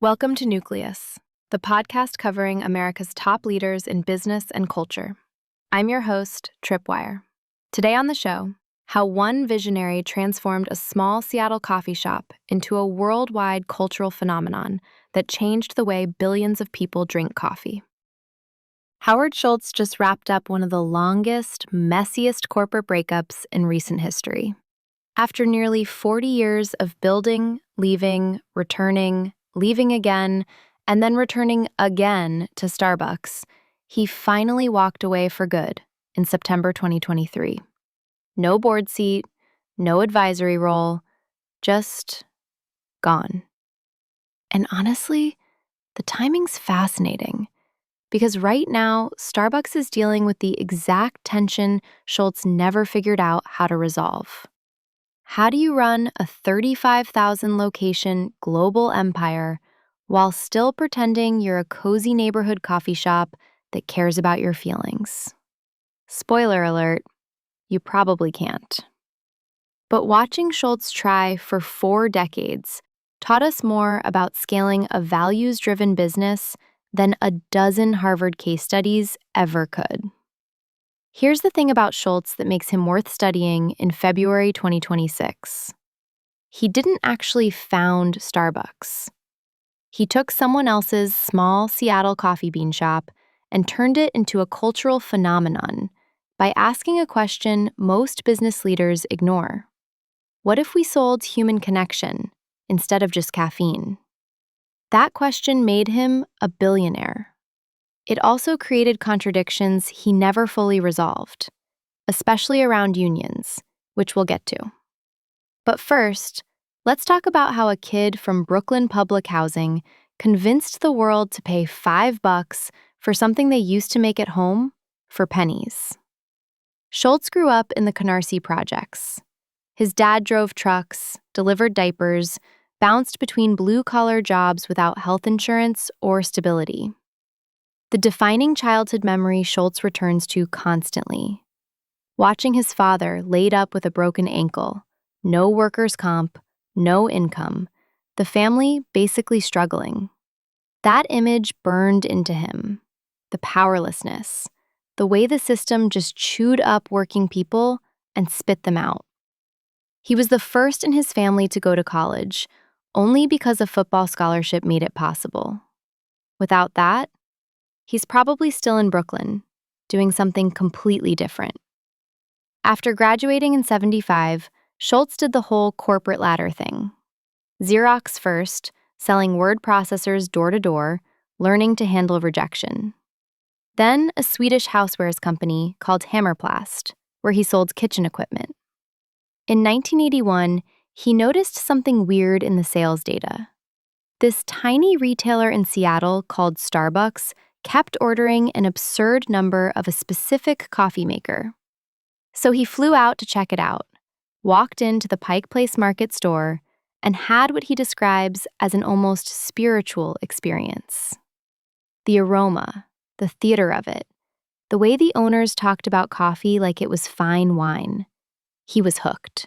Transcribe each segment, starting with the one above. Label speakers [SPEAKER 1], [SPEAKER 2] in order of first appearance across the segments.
[SPEAKER 1] Welcome to Nucleus, the podcast covering America's top leaders in business and culture. I'm your host, Tripwire. Today on the show, how one visionary transformed a small Seattle coffee shop into a worldwide cultural phenomenon that changed the way billions of people drink coffee. Howard Schultz just wrapped up one of the longest, messiest corporate breakups in recent history. After nearly 40 years of building, leaving, returning, leaving again, and then returning again to Starbucks, he finally walked away for good in September 2023. No board seat, no advisory role, just gone. And honestly, the timing's fascinating because right now, Starbucks is dealing with the exact tension Schultz never figured out how to resolve. How do you run a 35,000 location global empire while still pretending you're a cozy neighborhood coffee shop that cares about your feelings? Spoiler alert, you probably can't. But watching Schultz try for 4 decades taught us more about scaling a values-driven business than a dozen Harvard case studies ever could. Here's the thing about Schultz that makes him worth studying in February 2026. He didn't actually found Starbucks. He took someone else's small Seattle coffee bean shop and turned it into a cultural phenomenon by asking a question most business leaders ignore. What if we sold human connection instead of just caffeine? That question made him a billionaire. It also created contradictions he never fully resolved, especially around unions, which we'll get to. But first, let's talk about how a kid from Brooklyn Public Housing convinced the world to pay $5 for something they used to make at home for pennies. Schultz grew up in the Canarsie projects. His dad drove trucks, delivered diapers, bounced between blue-collar jobs without health insurance or stability. The defining childhood memory Schultz returns to constantly. Watching his father laid up with a broken ankle, no workers' comp, no income, the family basically struggling. That image burned into him. The powerlessness, the way the system just chewed up working people and spit them out. He was the first in his family to go to college, only because a football scholarship made it possible. Without that, he's probably still in Brooklyn, doing something completely different. After graduating in '75, Schultz did the whole corporate ladder thing. Xerox first, selling word processors door to door, learning to handle rejection. Then a Swedish housewares company called Hammerplast, where he sold kitchen equipment. In 1981, he noticed something weird in the sales data. This tiny retailer in Seattle called Starbucks kept ordering an absurd number of a specific coffee maker. So he flew out to check it out, walked into the Pike Place Market store, and had what he describes as an almost spiritual experience. The aroma, the theater of it, the way the owners talked about coffee like it was fine wine. He was hooked.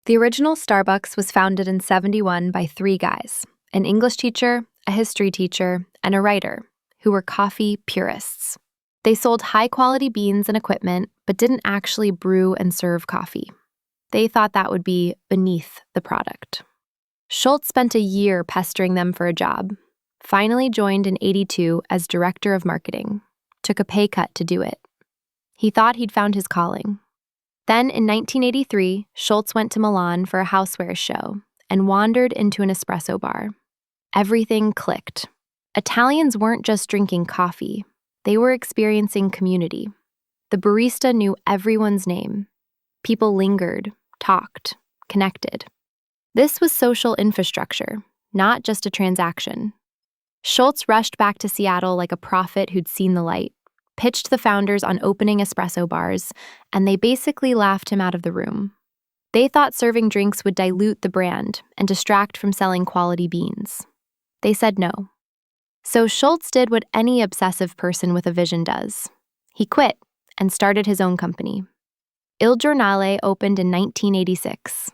[SPEAKER 1] The original Starbucks was founded in '71 by 3 guys, an English teacher, a history teacher, and a writer, who were coffee purists. They sold high-quality beans and equipment, but didn't actually brew and serve coffee. They thought that would be beneath the product. Schultz spent a year pestering them for a job, finally joined in '82 as director of marketing, took a pay cut to do it. He thought he'd found his calling. Then in 1983, Schultz went to Milan for a housewares show and wandered into an espresso bar. Everything clicked. Italians weren't just drinking coffee. They were experiencing community. The barista knew everyone's name. People lingered, talked, connected. This was social infrastructure, not just a transaction. Schultz rushed back to Seattle like a prophet who'd seen the light, pitched the founders on opening espresso bars, and they basically laughed him out of the room. They thought serving drinks would dilute the brand and distract from selling quality beans. They said no. So Schultz did what any obsessive person with a vision does. He quit and started his own company. Il Giornale opened in 1986.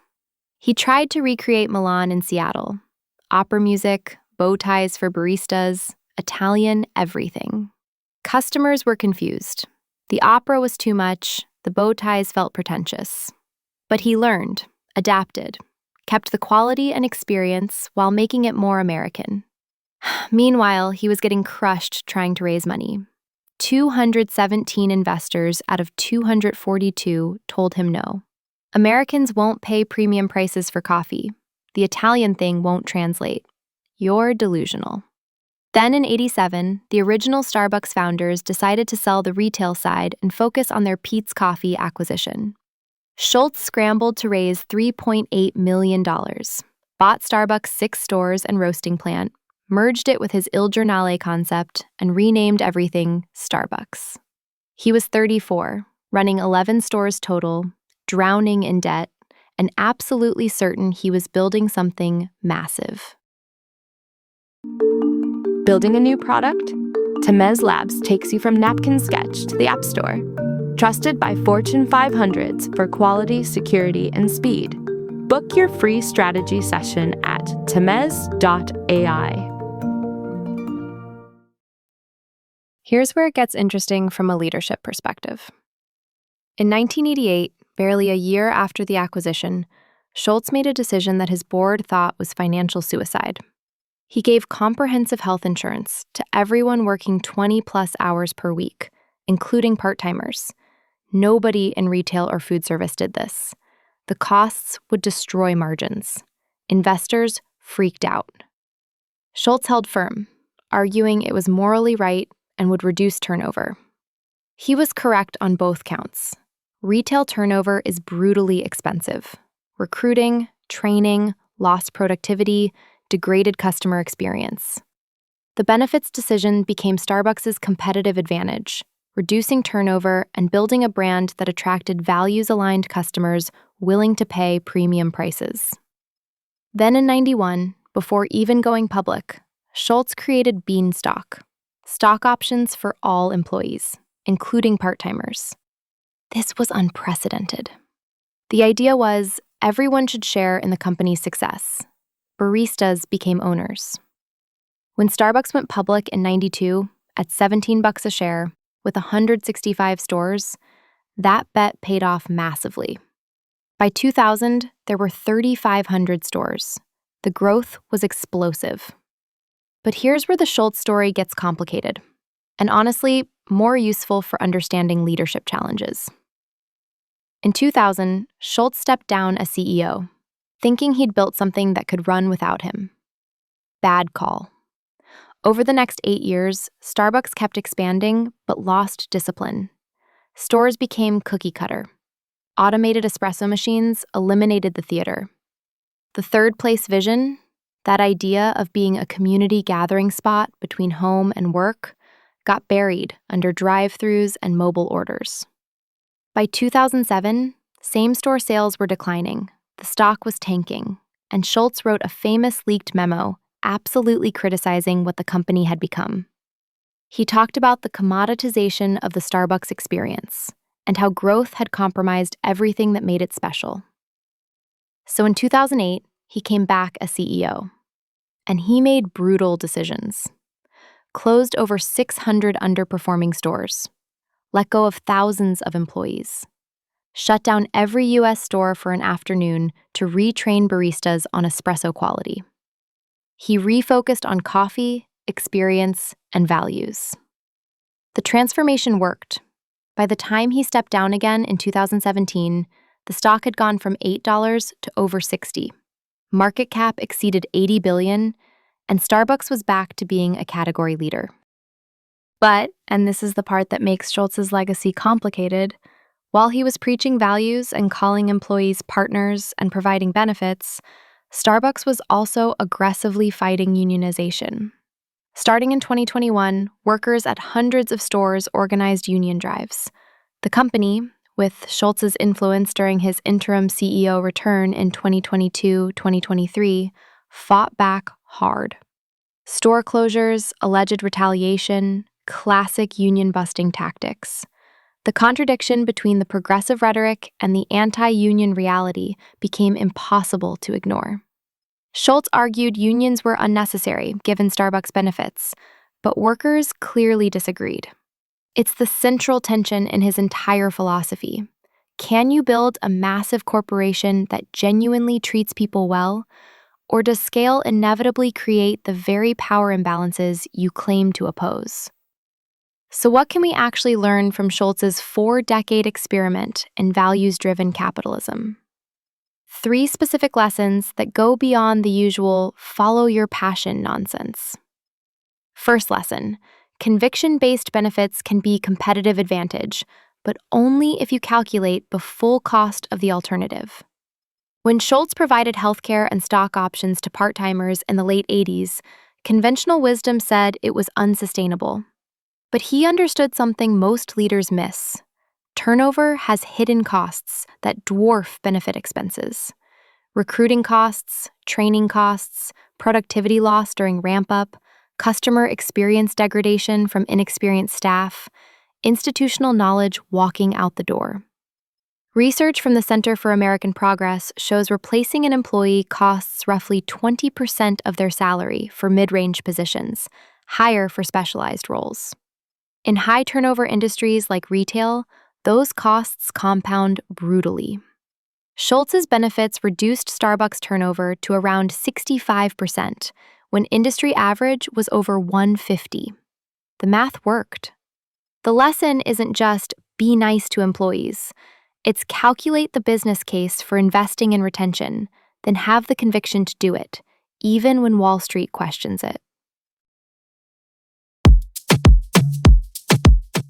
[SPEAKER 1] He tried to recreate Milan and Seattle. Opera music, bow ties for baristas, Italian everything. Customers were confused. The opera was too much, the bow ties felt pretentious. But he learned, adapted, kept the quality and experience while making it more American. Meanwhile, he was getting crushed trying to raise money. 217 investors out of 242 told him no. Americans won't pay premium prices for coffee. The Italian thing won't translate. You're delusional. Then in '87, the original Starbucks founders decided to sell the retail side and focus on their Peet's Coffee acquisition. Schultz scrambled to raise $3.8 million, bought Starbucks' 6 stores and roasting plant, merged it with his Il Giornale concept, and renamed everything Starbucks. He was 34, running 11 stores total, drowning in debt, and absolutely certain he was building something massive.
[SPEAKER 2] Building a new product? Temez Labs takes you from napkin sketch to the App Store. Trusted by Fortune 500s for quality, security, and speed. Book your free strategy session at temez.ai.
[SPEAKER 1] Here's where it gets interesting from a leadership perspective. In 1988, barely a year after the acquisition, Schultz made a decision that his board thought was financial suicide. He gave comprehensive health insurance to everyone working 20-plus hours per week, including part-timers. Nobody in retail or food service did this. The costs would destroy margins. Investors freaked out. Schultz held firm, arguing it was morally right and would reduce turnover. He was correct on both counts. Retail turnover is brutally expensive. Recruiting, training, lost productivity, degraded customer experience. The benefits decision became Starbucks' competitive advantage, reducing turnover and building a brand that attracted values-aligned customers willing to pay premium prices. Then in '91, before even going public, Schultz created Beanstalk, stock options for all employees, including part-timers. This was unprecedented. The idea was everyone should share in the company's success. Baristas became owners. When Starbucks went public in '92 at $17 a share with 165 stores, that bet paid off massively. By 2000, there were 3,500 stores. The growth was explosive. But here's where the Schultz story gets complicated, and honestly, more useful for understanding leadership challenges. In 2000, Schultz stepped down as CEO, thinking he'd built something that could run without him. Bad call. Over the next 8 years, Starbucks kept expanding but lost discipline. Stores became cookie-cutter. Automated espresso machines eliminated the theater. The third place vision, that idea of being a community gathering spot between home and work, got buried under drive-thrus and mobile orders. By 2007, same-store sales were declining. The stock was tanking, and Schultz wrote a famous leaked memo absolutely criticizing what the company had become. He talked about the commoditization of the Starbucks experience and how growth had compromised everything that made it special. So in 2008, he came back as CEO, and he made brutal decisions. Closed over 600 underperforming stores, let go of thousands of employees, shut down every U.S. store for an afternoon to retrain baristas on espresso quality. He refocused on coffee, experience, and values. The transformation worked. By the time he stepped down again in 2017, the stock had gone from $8 to over $60. Market cap exceeded $80 billion, and Starbucks was back to being a category leader. But, and this is the part that makes Schultz's legacy complicated, while he was preaching values and calling employees partners and providing benefits, Starbucks was also aggressively fighting unionization. Starting in 2021, workers at hundreds of stores organized union drives. The company, with Schultz's influence during his interim CEO return in 2022-2023, fought back hard. Store closures, alleged retaliation, classic union-busting tactics. The contradiction between the progressive rhetoric and the anti-union reality became impossible to ignore. Schultz argued unions were unnecessary given Starbucks' benefits, but workers clearly disagreed. It's the central tension in his entire philosophy. Can you build a massive corporation that genuinely treats people well, or does scale inevitably create the very power imbalances you claim to oppose? So what can we actually learn from Schultz's 4-decade experiment in values-driven capitalism? 3 specific lessons that go beyond the usual follow your passion nonsense. First lesson, conviction-based benefits can be competitive advantage, but only if you calculate the full cost of the alternative. When Schultz provided healthcare and stock options to part-timers in the late 80s, conventional wisdom said it was unsustainable. But he understood something most leaders miss. Turnover has hidden costs that dwarf benefit expenses. Recruiting costs, training costs, productivity loss during ramp-up, customer experience degradation from inexperienced staff, institutional knowledge walking out the door. Research from the Center for American Progress shows replacing an employee costs roughly 20% of their salary for mid-range positions, higher for specialized roles. In high-turnover industries like retail, those costs compound brutally. Schultz's benefits reduced Starbucks turnover to around 65%, when industry average was over 150. The math worked. The lesson isn't just be nice to employees. It's calculate the business case for investing in retention, then have the conviction to do it, even when Wall Street questions it.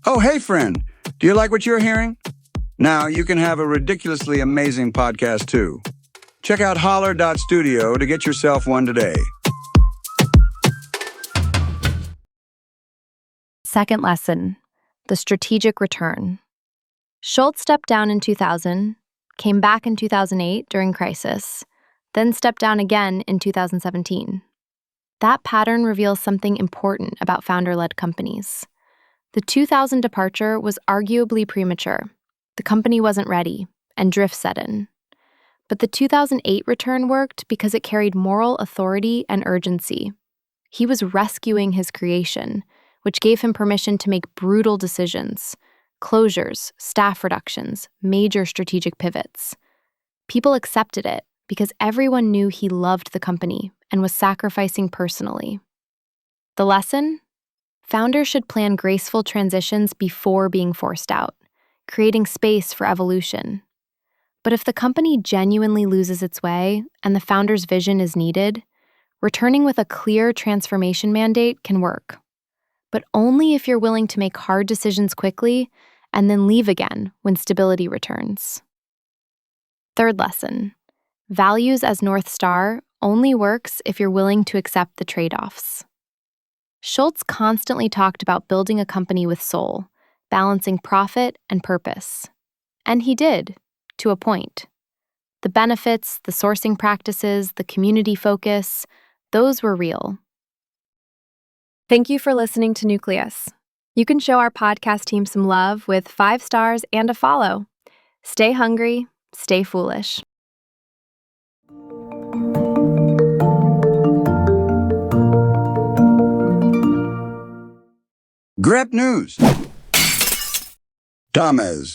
[SPEAKER 3] Oh, hey, friend. Do you like what you're hearing? Now you can have a ridiculously amazing podcast, too. Check out holler.studio to get yourself one today.
[SPEAKER 1] Second lesson, the strategic return. Schultz stepped down in 2000, came back in 2008 during crisis, then stepped down again in 2017. That pattern reveals something important about founder-led companies. The 2000 departure was arguably premature. The company wasn't ready, and drift set in. But the 2008 return worked because it carried moral authority and urgency. He was rescuing his creation, which gave him permission to make brutal decisions, closures, staff reductions, major strategic pivots. People accepted it because everyone knew he loved the company and was sacrificing personally. The lesson? Founders should plan graceful transitions before being forced out, creating space for evolution. But if the company genuinely loses its way and the founder's vision is needed, returning with a clear transformation mandate can work. But only if you're willing to make hard decisions quickly and then leave again when stability returns. Third lesson, values as North Star only works if you're willing to accept the trade-offs. Schultz constantly talked about building a company with soul, balancing profit and purpose. And he did, to a point. The benefits, the sourcing practices, the community focus, those were real. Thank you for listening to Nucleus. You can show our podcast team some love with 5 stars and a follow. Stay hungry, stay foolish.
[SPEAKER 3] Grep News. Thomas.